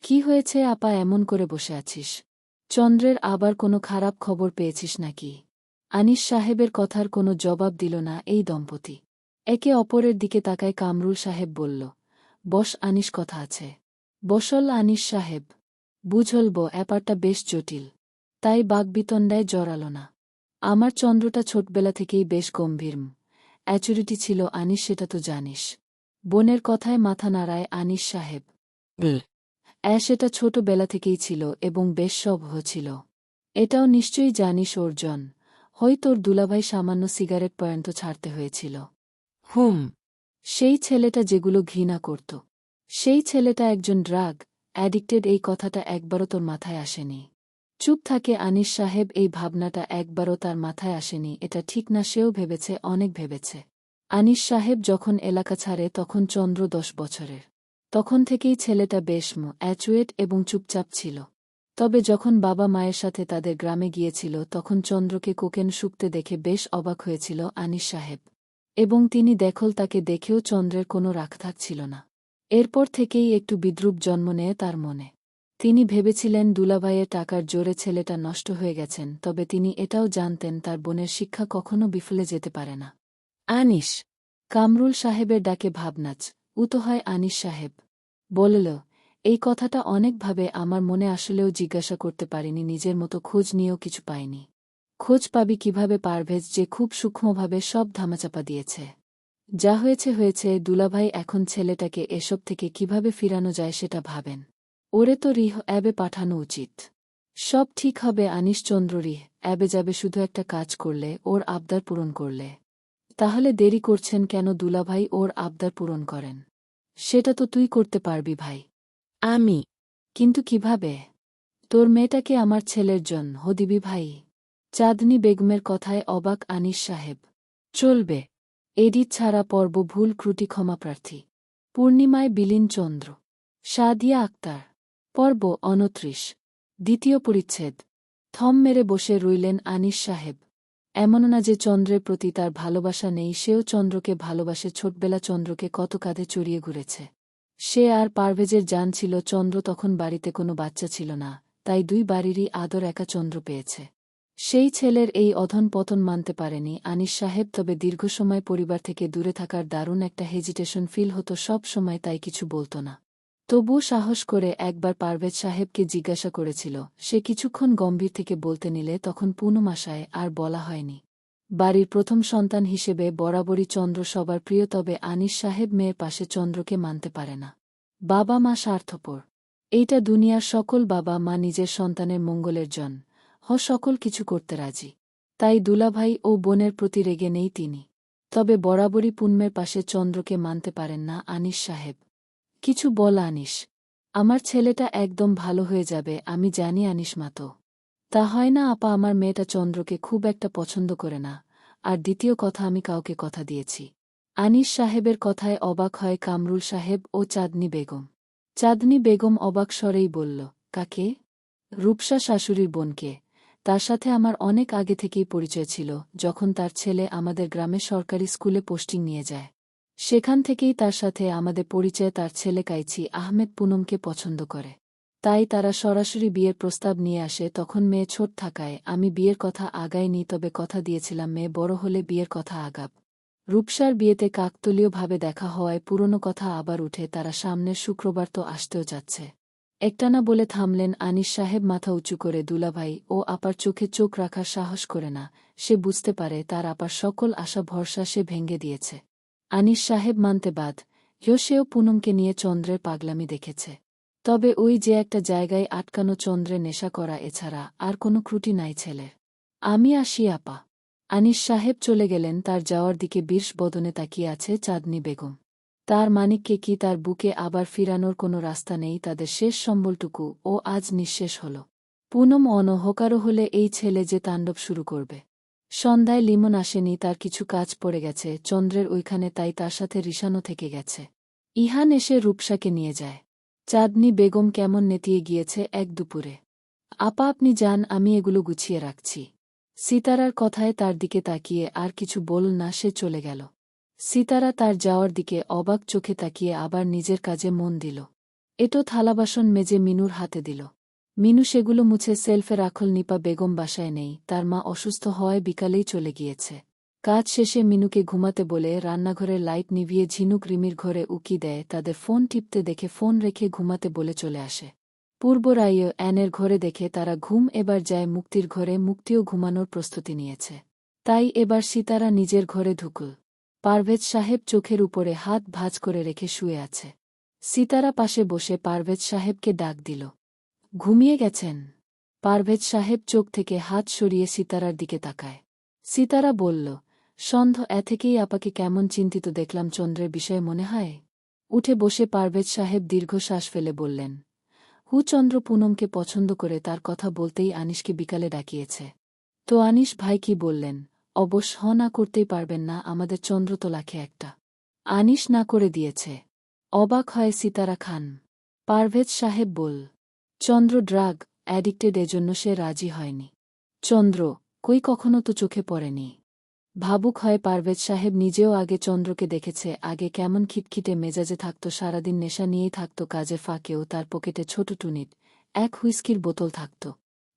কি হয়েছে আপা, এমন করে বসে আছিস? চন্দ্রের আবার কোনো খারাপ খবর পেয়েছিস নাকি? আনিস সাহেবের কথার কোনো জবাব দিল না এই দম্পতি। একে অপরের দিকে তাকায় কামরুল সাহেব বলল, বস আনিস, কথা আছে। বসল আনিস সাহেব। বুঝলব ব্যাপারটা বেশ জটিল, তাই বাকবিতণ্ডায় জড়াল না। আমার চন্দ্রটা ছোটবেলা থেকেই বেশ গম্ভীর অ্যাচুরিটি ছিল আনিস, সেটা তো জানিস। বোনের কথায় মাথা নাড়ায় আনিস সাহেব। সেটা ছোটবেলা থেকেই ছিল এবং বেশ সভ্য ছিল। এটাও নিশ্চয়ই জানিস অর্জন, হয়তো তোর দুলাভাই সামান্য সিগারেট পর্যন্ত ছাড়তে হয়েছিল। সেই ছেলেটা যেগুলো ঘৃণা করত। সেই ছেলেটা একজন ড্রাগ অ্যাডিক্টেড, এই কথাটা একবারও তোর মাথায় আসেনি? চুপ থাকে আনিস সাহেব। এই ভাবনাটা একবারও তার মাথায় আসেনি। এটা ঠিক না, সেও ভেবেছে, অনেক ভেবেছে। আনিস সাহেব যখন এলাকা ছাড়ে তখন চন্দ্র 10 বছরের। তখন থেকেই ছেলেটা বেশ অ্যাচুয়েট এবং চুপচাপ ছিল। তবে যখন বাবা মায়ের সাথে তাদের গ্রামে গিয়েছিল তখন চন্দ্রকে কোকেন শুকতে দেখে বেশ অবাক হয়েছিল আনিস সাহেব। এবং তিনি দেখল তাকে দেখেও চন্দ্রের কোনো রাখথাক ছিল না। এরপর থেকেই একটু বিদ্রূপ জন্ম নেয় তার মনে। তিনি ভেবেছিলেন দুলাভাইয়ের টাকার জোরে ছেলেটা নষ্ট হয়ে গেছেন, তবে তিনি এটাও জানতেন তার বোনের শিক্ষা কখনো বিফলে যেতে পারে না। আনিস! কামরুল সাহেবের ডাকে ভাবনাচ, উতো হয় আনিস সাহেব। বলল, এই কথাটা অনেকভাবে আমার মনে আসলেও জিজ্ঞাসা করতে পারিনি, নিজের মতো খোঁজ নিয়েও কিছু পাইনি। খোঁজ পাবি কিভাবে পারভেজ যে খুব সূক্ষ্মভাবে সব ধামাচাপা দিয়েছে। যা হয়েছে হয়েছে, দুলাভাই এখন ছেলেটাকে এসব থেকে কিভাবে ফিরানো যায় সেটা ভাবেন। ওরে তো রিহ অ্যাবে পাঠানো উচিত। সব ঠিক হবে আনিস চন্দ্র, রিহ অ্যাবে যাবে শুধু একটা কাজ করলে, ওর আবদার পূরণ করলে। তাহলে দেরি করছেন কেন দুলাভাই, ওর আবদার পূরণ করেন। সেটা তো তুই করতে পারবি ভাই। আমি? কিন্তু কিভাবে? তোর মেয়েটাকে আমার ছেলের জন্য দিবি ভাই। চাঁদনী বেগমের কথায় অবাক আনিস সাহেব। চলবে। এডিট ছাড়া পর্ব ভুল ত্রুটি ক্ষমাপ্রার্থী। পূর্ণিমায় বিলীন চন্দ্র। সাদিয়া আক্তার। পর্ব ২৯। দ্বিতীয় পরিচ্ছেদ। থম মেরে বসে রইলেন আনিস সাহেব। এমন না যে চন্দ্রের প্রতি তার ভালোবাসা নেই, সেও চন্দ্রকে ভালোবাসে। ছোটবেলা চন্দ্রকে কত কাঁধে চড়িয়ে ঘুরেছে সে। আর পারভেজের জান ছিল। চন্দ্র তখন বাড়িতে কোনো বাচ্চা ছিল না, তাই দুই বাড়িরই আদর একা চন্দ্র পেয়েছে। সেই ছেলের এই অধন পতন মানতে পারেনি আনিস সাহেব। তবে দীর্ঘ সময় পরিবার থেকে দূরে থাকার দারুণ একটা হেজিটেশন ফিল হতো সব সময়, তাই কিছু বলত না। তবুও সাহস করে একবার পারভেজ সাহেবকে জিজ্ঞাসা করেছিল। সে কিছুক্ষণ গম্ভীর থেকে বলতে নিলে তখন পূর্ণমাশায় আর বলা হয়নি। বাড়ির প্রথম সন্তান হিসেবে বরাবরই চন্দ্র সবার প্রিয়, তবে আনিস সাহেব মেয়ের পাশে চন্দ্রকে মানতে পারে না। বাবা মা স্বার্থপর। এইটা দুনিয়ার সকল বাবা মা নিজের সন্তানের মঙ্গলের জন্য সকল কিছু করতে রাজি। তাই দুলাভাই ও বোনের প্রতি রেগে নেই তিনি। তবে বরাবরই পুণ্যের পাশে চন্দ্রকে মানতে পারেন না আনিস সাহেব। কিছু বল আনিস। আমার ছেলেটা একদম ভালো হয়ে যাবে, আমি জানি আনিস মাতো। তা হয় না আপা, আমার মেয়েটা চন্দ্রকে খুব একটা পছন্দ করে না। আর দ্বিতীয় কথা, আমি কাউকে কথা দিয়েছি। আনিস সাহেবের কথায় অবাক হয় কামরুল সাহেব ও চাঁদনী বেগম। চাঁদনী বেগম অবাক স্বরেই বলল, কাকে? রূপসা শাশুড়ির বোনকে। তার সাথে আমার অনেক আগে থেকেই পরিচয় ছিল, যখন তার ছেলে আমাদের গ্রামে সরকারি স্কুলে পোস্টিং নিয়ে যায়। সেখান থেকেই তার সাথে আমাদের পরিচয়। তার ছেলে কাইছি আহমেদ পুনমকে পছন্দ করে। তাই তারা সরাসরি বিয়ের প্রস্তাব নিয়ে আসে। তখন মেয়ে ছোট থাকায় আমি বিয়ের কথা আগাইনি, তবে কথা দিয়েছিলাম মেয়ে বড় হলে বিয়ের কথা আগাব। রূপসার বিয়েতে কাকতলীয়ভাবে দেখা হওয়ায় পুরনো কথা আবার উঠে। তারা সামনের শুক্রবার তো আসতেও যাচ্ছে। একটানা বলে থামলেন আনিস সাহেব মাথা উঁচু করে। দুলাভাই ও আপার চোখে চোখ রাখার সাহস করে না। সে বুঝতে পারে তার আপার সকল আশা ভরসা সে ভেঙে দিয়েছে। আনিস সাহেব মানতে বাদ। সেও পুনমকে নিয়ে চন্দ্রের পাগলামি দেখেছে। তবে ওই যে একটা জায়গায় আটকানো চন্দ্রে নেশা করা, এছাড়া আর কোনো ত্রুটি নাই ছেলের। আমি আসি আপা। আনিস সাহেব চলে গেলেন। তার যাওয়ার দিকে বিরস বদনে তাকিয়ে আছে চাঁদনী বেগম। তার মানিককে কি তার বুকে আবার ফিরানোর কোনো রাস্তা নেই? তাদের শেষ সম্বলটুকু ও আজ নিঃশেষ হল। পুনম অনহকারও হলে এই ছেলে যে তাণ্ডব শুরু করবে। সন্ধ্যায় লিমন আসেনি, তার কিছু কাজ পড়ে গেছে চন্দ্রের ওইখানে, তাই তার সাথে রিশানও থেকে গেছে। ইহান এসে রূপসাকে নিয়ে যায়। চাঁদনী বেগম কেমন নেতিয়ে গিয়েছে এক দুপুরে। আপা আপনি যান, আমি এগুলো গুছিয়ে রাখছি। সিতারার কথায় তার দিকে তাকিয়ে আর কিছু বলল না, সে চলে গেল। সিতারা তার যাওয়ার দিকে অবাক চোখে তাকিয়ে আবার নিজের কাজে মন দিল। এটো থালাবাসন মেজে মিনুর হাতে দিল। মিনু সেগুলো মুছে সেলফে রাখল। নিপা বেগম বাসায় নেই, তার মা অসুস্থ হওয়ায় বিকালেই চলে গিয়েছে। কাজ শেষে মিনুকে ঘুমাতে বলে রান্নাঘরের লাইট নিভিয়ে ঝিনুক রিমির ঘরে উকি দেয়। তাদের ফোন টিপতে দেখে ফোন রেখে ঘুমাতে বলে চলে আসে। পূর্বরাইও অ্যানের ঘরে দেখে তারা ঘুম এবার যায় মুক্তির ঘরে। মুক্তিও ঘুমানোর প্রস্তুতি নিয়েছে। তাই এবার সিতারা নিজের ঘরে ঢুকল। পারভেজ সাহেব চোখের উপরে হাত ভাঁজ করে রেখে শুয়ে আছে। সিতারা পাশে বসে পারভেজ সাহেবকে ডাক দিল। ঘুমিয়ে গেছেন? পারভেজ সাহেব চোখ থেকে হাত সরিয়ে সিতারার দিকে তাকায়। সিতারা বলল, সন্ধ্যা থেকেই আপাকে কেমন চিন্তিত দেখলাম চন্দ্রের বিষয়ে মনে হয়। উঠে বসে পারভেজ সাহেব দীর্ঘশ্বাস ফেলে বললেন, চন্দ্র পুনমকে পছন্দ করে, তার কথা বলতেই আনিসকে বিকালে ডাকিয়েছে। তো আনিস ভাই কি বললেন? অবশ্য না করতেই পারবেন না, আমাদের চন্দ্র তো লাখে একটা। আনিস না করে দিয়েছে। অবাক হয় সিতারা খান। পারভেজ সাহেব বল, চন্দ্র ড্রাগ অ্যাডিক্টেড, এজন্য সে রাজি হয়নি। চন্দ্র কই কখনো তো চোখে পড়েনি। ভাবুক হয় পারভেজ সাহেব নিজেও আগে চন্দ্রকে দেখেছে, আগে কেমন খিটখিটে মেজাজে থাকত, সারাদিন নেশা নিয়েই থাকত, কাজের ফাঁকেও তার পকেটে ছোট টুনিট এক হুইস্কির বোতল থাকত।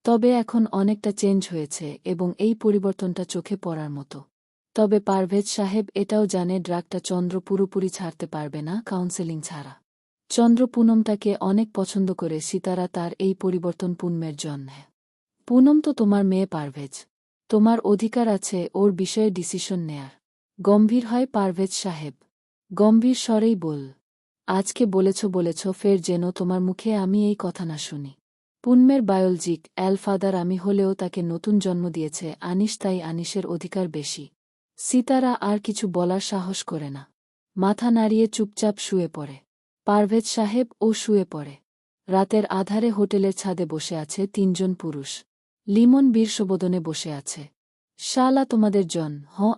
তবে এখন অনেকটা চেঞ্জ হয়েছে এবং এই পরিবর্তনটা চোখে পড়ার মতো। তবে পারভেজ সাহেব এটাও জানে ড্রাগটা চন্দ্র পুরোপুরি ছাড়তে পারবে না কাউন্সেলিং ছাড়া। চন্দ্র পুনমটাকে অনেক পছন্দ করে, সিতারা তার এই পরিবর্তন পুনমের জন্যে। পুনম তো তোমার মেয়ে পারভেজ, তোমার অধিকার আছে ওর বিষয়ে ডিসিশন নেয়ার। গম্ভীর হয় পারভেজ সাহেব। গম্ভীর স্বরেই বল, আজকে বলেছ ফের যেন তোমার মুখে আমি এই কথা না শুনি। পুনমের বায়োলজিক ফাদার আমি হলেও তাকে নতুন জন্ম দিয়েছে আনিস, তাই আনিসের অধিকার বেশি। সিতারা আর কিছু বলার সাহস করে না, মাথা নাড়িয়ে চুপচাপ শুয়ে পড়ে। পারভেজ সাহেব ও শুয়ে পড়ে। রাতের আধারে হোটেলের ছাদে বসে আছে তিনজন পুরুষ। লিমন বীরসবোদনে বসে আছে। শালা তোমাদের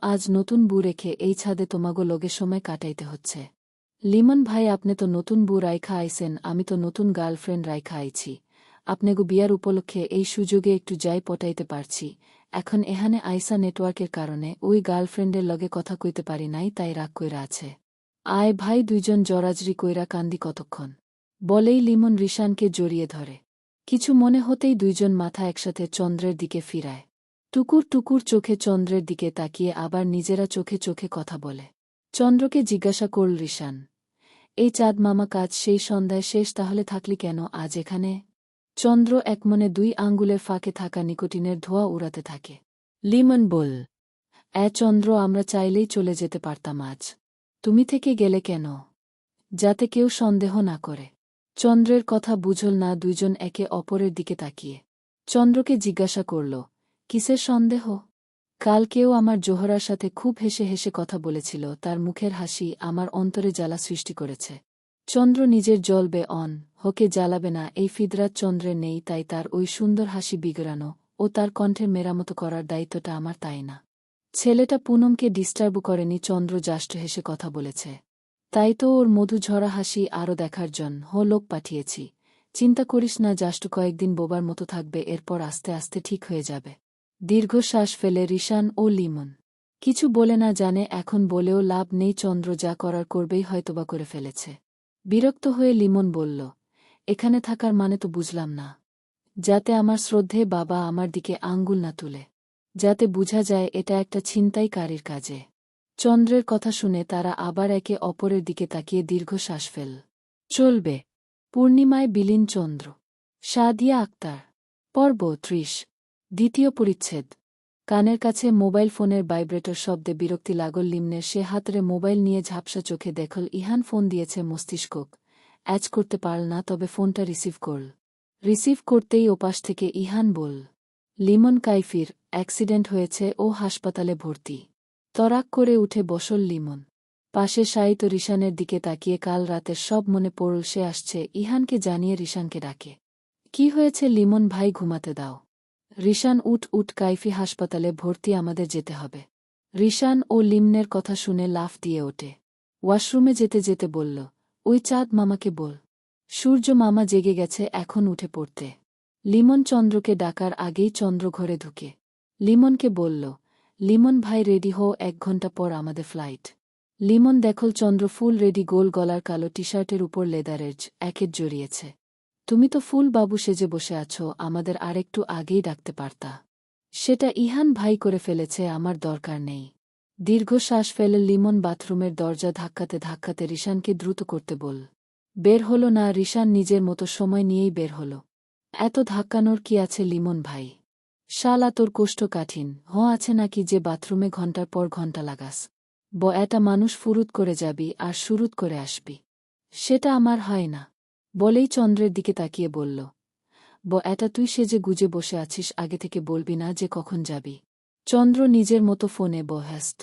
আজ নতুন বউ রেখে এই ছাদে তোমাগো লগে সময় কাটাইতে হচ্ছে। লিমন ভাই, আপনি তো নতুন বউ রাইখা আইছেন, আমি তো নতুন গার্লফ্রেন্ড রাইখা আইছি। আপনেগো বিয়ার উপলক্ষে এই সুযোগে একটু যাই পটাইতে পারছি। এখন এখানে আইসা নেটওয়ার্কের কারণে ওই গার্লফ্রেন্ডের লগে কথা কইতে পারি নাই, তাই রাগ কইরা আছে। আয় ভাই, দুইজন জরাজরি কইরা কান্দি কতক্ষণ। বলেই লিমন রিশানকে জড়িয়ে ধরে। কিছু মনে হতেই দুইজন মাথা একসাথে চন্দ্রের দিকে ফিরায়। টুকুর টুকুর চোখে চন্দ্রের দিকে তাকিয়ে আবার নিজেরা চোখে চোখে কথা বলে। চন্দ্রকে জিজ্ঞাসা করল রিশান, এই চাঁদ মামা কাজ সেই সন্ধ্যায় শেষ, তাহলে থাকলি কেন আজ এখানে? চন্দ্র একমনে দুই আঙ্গুলের ফাঁকে থাকা নিকোটিনের ধোঁয়া উড়াতে থাকে। লিমন বল, চন্দ্র, আমরা চাইলেই চলে যেতে পারতাম আজ। তুমি থেকে গেলে কেন? যাতে কেউ সন্দেহ না করে। চন্দ্রের কথা বুঝল না দুইজন একে অপরের দিকে তাকিয়ে। চন্দ্রকে জিজ্ঞাসা করল, কিসের সন্দেহ? কাল কেউ আমার জোহরার সাথে খুব হেসে হেসে কথা বলেছিল, তার মুখের হাসি আমার অন্তরে জ্বালা সৃষ্টি করেছে। চন্দ্র নিজের জ্বলবে হোকে জ্বালাবে না এই ফিদরাত চন্দ্রের নেই, তাই তার ওই সুন্দর হাসি বিগড়ানো ও তার কণ্ঠের মেরামত করার দায়িত্বটা আমার, তাই না? ছেলেটা পুনমকে ডিস্টার্ব করেনি, চন্দ্র জাস্ট হেসে কথা বলেছে। তাই তো ওর মধু ঝরা হাসি আরও দেখার লোক পাঠিয়েছি। চিন্তা করিস না, জাস্ট কয়েকদিন বোবার মতো থাকবে, এরপর আস্তে আস্তে ঠিক হয়ে যাবে। দীর্ঘশ্বাস ফেলে রিশান ও লিমন। কিছু বলে না জানে এখন বলেও লাভ নেই, চন্দ্র যা করার করবেই হয়তোবা করে ফেলেছে। বিরক্ত হয়ে লিমন বলল, এখানে থাকার মানে তো বুঝলাম না। যাতে আমার শ্রদ্ধেয় বাবা আমার দিকে আঙ্গুল না তুলে, যাতে বুঝা যায় এটা একটা ছিনতাইকারীর কাজে। চন্দ্রের কথা শুনে তারা আবার একে অপরের দিকে তাকিয়ে দীর্ঘশ্বাস ফেল। চলবে। পূর্ণিমায় বিলীন চন্দ্র। সাদিয়া আক্তার। পর্ব ৩০। দ্বিতীয় পরিচ্ছেদ। কানের কাছে মোবাইল ফোনের ভাইব্রেটর শব্দে বিরক্তি লাগল লিমনের। সে হাতরে মোবাইল নিয়ে ঝাপসা চোখে দেখল ইহান ফোন দিয়েছে। মস্তিষ্কক অ্যাচ করতে পারল না, তবে ফোনটা রিসিভ করল। রিসিভ করতেই ওপাশ থেকে ইহান বল, লিমন কাইফির অ্যাক্সিডেন্ট হয়েছে, ও হাসপাতালে ভর্তি। তরাক করে উঠে বসল লিমন। পাশে শায়িত রিশানের দিকে তাকিয়ে কাল রাতের সব মনে পড়ল। সে আসছে, ইহানকে জানিয়ে রিশানকে ডাকে। কি হয়েছে লিমন ভাই, ঘুমাতে দাও। রিশান, উঠ, কাইফি হাসপাতালে ভর্তি, আমাদের যেতে হবে। রিশান ও লিমনের কথা শুনে লাফ দিয়ে ওঠে। ওয়াশরুমে যেতে যেতে বলল, ওই চাঁদ মামাকে বল, সূর্য মামা জেগে গেছে, এখন উঠে পড়তে। লিমন চন্দ্রকে ডাকার আগেই চন্দ্র ঘরে ঢুকে লিমনকে বলল, লিমন ভাই রেডি হও, ১ ঘন্টা পর আমাদের ফ্লাইট। লিমন দেখল চন্দ্র ফুল রেডি, গোল গলার কালো টি শার্টের উপর লেদারের জ্যাকেট জড়িয়েছে। তুমি তো ফুল বাবু সেজে বসে আছো, আমাদের আরেকটু আগেই ডাকতে পারতা। সেটা ইহান ভাই করে ফেলেছে, আমার দরকার নেই। দীর্ঘশ্বাস ফেলে লিমন বাথরুমের দরজা ধাক্কাতে ধাক্কাতে রিশানকে দ্রুত করতে বল। বের হল না। রিশান নিজের মতো সময় নিয়েই বের হল। এত ধাক্কানোর কি আছে লিমন ভাই? শালা তোর কোষ্ঠকাঠিন্য আছে নাকি যে বাথরুমে ঘন্টার পর ঘন্টা লাগাস? এটা মানুষ ফুরুত করে যাবি আর শুরুত করে আসবি, সেটা আমার হয় না। বলেই চন্দ্রের দিকে তাকিয়ে বলল, এটা তুই সেজে গুজে বসে আছিস, আগে থেকে বলবি না যে কখন যাবি? চন্দ্র নিজের মতো ফোনে ব্যস্ত।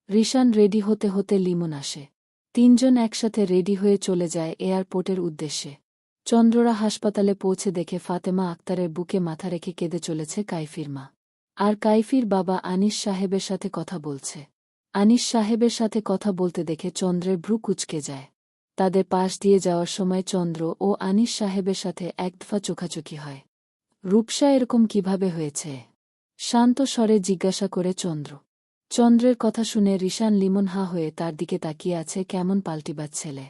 রিশান রেডি হতে হতে লিমন আসে। তিনজন একসাথে রেডি হয়ে চলে যায় এয়ারপোর্টের উদ্দেশ্যে। চন্দ্ররা হাসপাতালে পৌঁছে দেখে ফাতেমা আক্তারের বুকে মাথা রেখে কেঁদে চলেছে কাইফির মা। আর কাইফির বাবা আনিস সাহেবের সাথে কথা বলছে। আনিস সাহেবের সাথে কথা বলতে দেখে চন্দ্রের ভ্রু কুঁচকে যায়। তাদের পাশ দিয়ে যাওয়ার সময় চন্দ্র ও আনিস সাহেবের সাথে এক দফা চোখাচোখি হয়। রূপসা এরকম কিভাবে হয়েছে? শান্ত স্বরে জিজ্ঞাসা করে চন্দ্র। চন্দ্রের কথা শুনে রিশান লিমন হা হয়ে তার দিকে তাকিয়ে আছে কেমন পাল্টিবাজ ছেলে।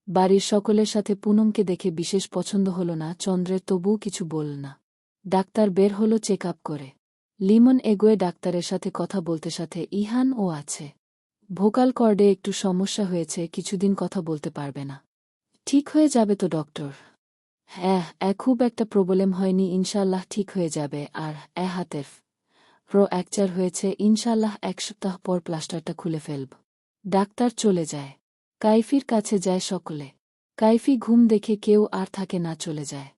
বাড়ির সকলের সাথে পুনমকে দেখে বিশেষ পছন্দ হল না চন্দ্রের, তবুও কিছু বলল না। ডাক্তার বের হল চেক আপ করে। লিমন এগোয়ে ডাক্তারের সাথে কথা বলতে, সাথে ইহান ও আছে। ভোকাল কর্ডে একটু সমস্যা হয়েছে, কিছুদিন কথা বলতে পারবে না। ঠিক হয়ে যাবে তো ডক্টর? হ্যাঁ, খুব একটা প্রবলেম হয়নি, ইনশাল্লাহ ঠিক হয়ে যাবে। আর হাতের ফ্র্যাকচার হয়েছে, ইনশাল্লাহ 1 সপ্তাহ পর প্লাস্টারটা খুলে ফেলব। ডাক্তার চলে যায়। কাইফির কাছে যায় সকলে। কাইফি ঘুম দেখে কেউ আর থাকে না, চলে যায়।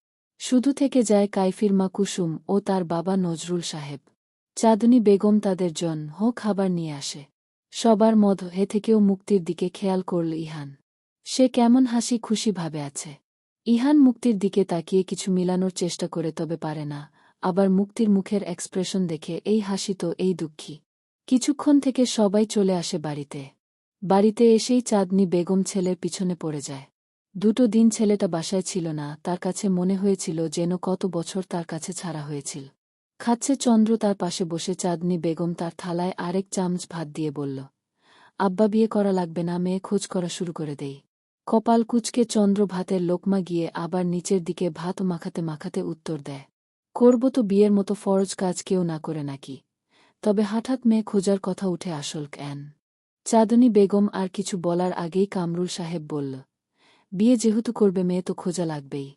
শুধু থেকে যায় কাইফির মা কুসুম ও তার বাবা নজরুল সাহেব। চাঁদনী বেগম তাদের জন্য খাবার নিয়ে আসে। সবার মধ্যে থেকেও মুক্তির দিকে খেয়াল করল ইহান। সে কেমন হাসি খুশি ভাবে আছে। ইহান মুক্তির দিকে তাকিয়ে কিছু মিলানোর চেষ্টা করে, তবে পারে না। আবার মুক্তির মুখের এক্সপ্রেশন দেখে এই হাসি তো এই দুঃখী। কিছুক্ষণ থেকে সবাই চলে আসে বাড়িতে। বাড়িতে এসেই চাঁদনী বেগম ছেলের পিছনে পড়ে যায়। 2 দিন ছেলেটা বাসায় ছিল না, তার কাছে মনে হয়েছিল যেন কত বছর তার কাছে ছাড়া হয়েছিল। খাচ্ছে চন্দ্র তার পাশে বসে। চাঁদনী বেগম তার থালায় আরেক চামচ ভাত দিয়ে বলল, আব্বা বিয়ে করা লাগবে না, মেয়ে খোঁজ করা শুরু করে দেই। কপাল কুঁচকে চন্দ্র ভাতের লোকমা গিয়ে আবার নিচের দিকে ভাত মাখাতে মাখাতে উত্তর দেয়, করব তো, বিয়ের মতো ফরজ কাজ কেউ না করে নাকি? তবে হঠাৎ মেয়ে খোঁজার কথা উঠে আসল কেন? চাঁদনী বেগম আর কিছু বলার আগেই কামরুল সাহেব বলল, বিয়ে যেহেতু করবে মেয়ে তো খোঁজা লাগবেই।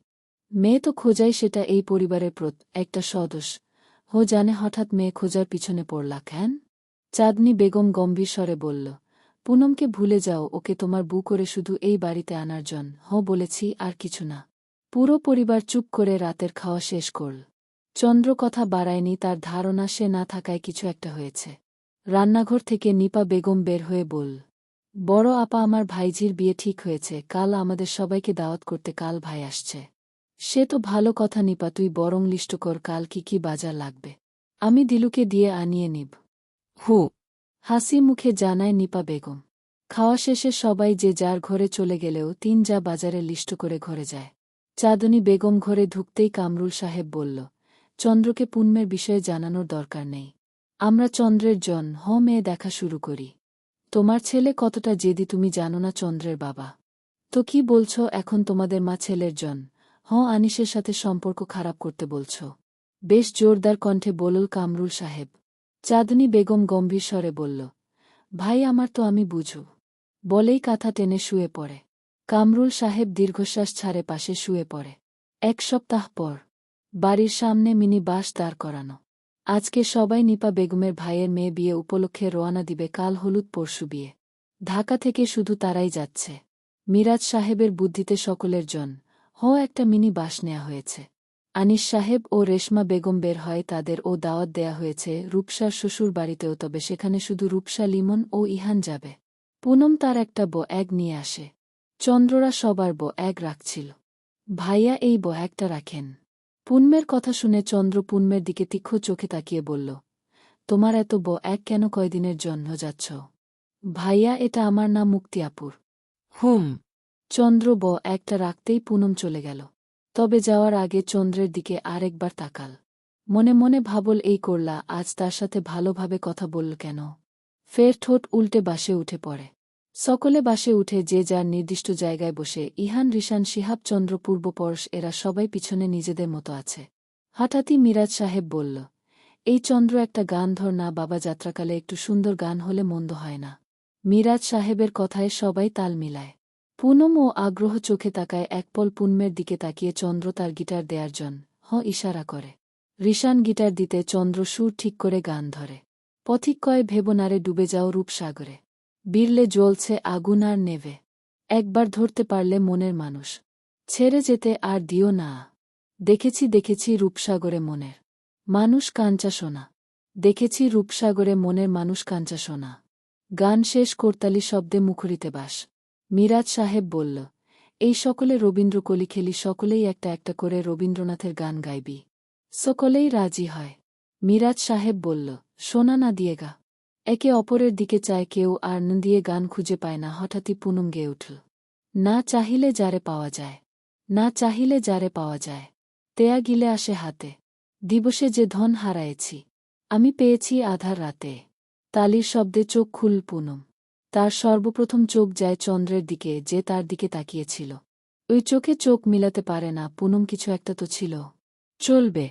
মেয়ে তো খোঁজাই, সেটা এই পরিবারের একটা সদস্য। জানে হঠাৎ মেয়ে খোঁজার পিছনে পড়লা কেন? চাঁদনী বেগম গম্ভীর স্বরে বলল, পুনমকে ভুলে যাও, ওকে তোমার বউ করে শুধু এই বাড়িতে আনার জন্য বলেছি, আর কিছু না। পুরো পরিবার চুপ করে রাতের খাওয়া শেষ করল। চন্দ্র কথা বাড়ায়নি, তার ধারণা সে না থাকায় কিছু একটা হয়েছে। রান্নাঘর থেকে নিপা বেগম বের হয়ে বলল, বড় আপা, আমার ভাইঝির বিয়ে ঠিক হয়েছে, কাল আমাদের সবাইকে দাওয়াত করতে কাল ভাই আসছে। সে তো ভালো কথা নিপা, তুই বরং লিস্ট কর কাল কি কি বাজার লাগবে, আমি দিলুকে দিয়ে আনিয়ে নিব। হু, হাসি মুখে জানায় নিপা বেগম। খাওয়া শেষে সবাই যে যার ঘরে চলে গেলেও 3 যা বাজারে লিস্ট করে ঘরে যায়। চাঁদনী বেগম ঘরে ঢুকতেই কামরুল সাহেব বলল, চন্দ্রকে পুনমের বিষয়ে জানানোর দরকার নেই। আমরা চন্দ্রের মেয়ে দেখা শুরু করি। তোমার ছেলে কতটা জেদি তুমি জানো না চন্দ্রের বাবা? তো কি বলছ এখন তোমাদের মা ছেলের আনিসের সাথে সম্পর্ক খারাপ করতে বলছ? বেশ জোরদার কণ্ঠে বলল কামরুল সাহেব। চাঁদনী বেগম গম্ভীর স্বরে বলল, ভাই আমার তো আমি বুঝু। বলেই কাঁথা টেনে শুয়ে পড়ে। কামরুল সাহেব দীর্ঘশ্বাস ছাড়ে পাশে শুয়ে পড়ে। 1 সপ্তাহ পর বাড়ির সামনে মিনি বাস দাঁড় করানো। আজকে সবাই নিপা বেগমের ভাইয়ের মেয়ে বিয়ে উপলক্ষে রওনা দিবে, কাল হলুদ পরশু বিয়ে। ঢাকা থেকে শুধু তারাই যাচ্ছে। মিরাজ সাহেবের বুদ্ধিতে সকলের একটা মিনি বাস নেয়া হয়েছে। আনিস সাহেব ও রেশমা বেগম বের হয়, তাদের দাওয়াত দেয়া হয়েছে রূপসার শ্বশুর বাড়িতেও, তবে সেখানে শুধু রূপসা, লিমন ও ইহান যাবে। পুনম তার একটা ব্যাগ নিয়ে আসে। চন্দ্ররা সবার ব্যাগ রাখছিল। ভাইয়া এই ব্যাগটা রাখেন। পুনমের কথা শুনে চন্দ্র পুনমের দিকে তীক্ষ্ণ চোখে তাকিয়ে বলল, তোমার এত ব্যাগ কেন, কয়দিনের জন্য যাচ্ছ? ভাইয়া এটা আমার না, মুক্তি আপুর। হুম। চন্দ্র ব্যাগটা রাখতেই পুনম চলে গেল। তবে যাওয়ার আগে চন্দ্রের দিকে আরেকবার তাকাল। মনে মনে ভাবল, এই করলা, আজ তার সাথে ভালোভাবে কথা বলল কেন? ফের ঠোঁট উল্টে বাসে উঠে পড়ে। সকলে বাসে উঠে যে যার নির্দিষ্ট জায়গায় বসে। ইহান, রিশান, শিহাব, চন্দ্র, পূর্বপরশ এরা সবাই পিছনে নিজেদের মতো আছে। হঠাৎই মিরাজ সাহেব বলল, এই চন্দ্র একটা গান ধর না বাবা, যাত্রাকালে একটু সুন্দর গান হলে মন্দ হয় না। মিরাজ সাহেবের কথায় সবাই তাল মিলায়। পুনম ও আগ্রহ চোখে তাকায় একপল পুনমের দিকে তাকিয়ে। চন্দ্র তার গিটার দেয়ার জন্য ইশারা করে। রিশান গিটার দিতে চন্দ্র সুর ঠিক করে গান ধরে। পথিক কয়, ভেবনারে ডুবে যাও রূপসাগরে, বিরলে জ্বলছে আগুন আর নেভে, একবার ধরতে পারলে মনের মানুষ, ছেড়ে যেতে আর দিও না। দেখেছি দেখেছি রূপসাগরে মনের মানুষ কাঞ্চা সোনা, দেখেছি রূপসাগরে মনের মানুষ কাঞ্চা সোনা। গান শেষ করতালি শব্দে মুখরিতে বাস। মিরাজ সাহেব বলল, এই সকলে রবীন্দ্রকলি খেলি, সকলেই একটা একটা করে রবীন্দ্রনাথের গান গাইবি। সকলেই রাজি হয়। মিরাজ সাহেব বলল, সোনা না দিয়ে গা। একে অপরের দিকে চায়, কেউ আর ন দিয়ে গান খুঁজে পায় না। হঠাৎই পুনম গেয়ে উঠল, না চাহিলে যারে পাওয়া যায়, না চাহিলে যারে পাওয়া যায়, তেয়া গিলে আসে হাতে। দিবসে যে ধন হারায়েছি আমি পেয়েছি আধার রাতে। তালির শব্দে চোখ খুল পুনম। তার সর্বপ্রথম চোখ যায় চন্দ্রের দিকে, যে তার দিকে তাকিয়েছিল। ওই চোখে চোখ মিলাতে পারে না পুনম, কিছু একটা তো ছিল। চলবে।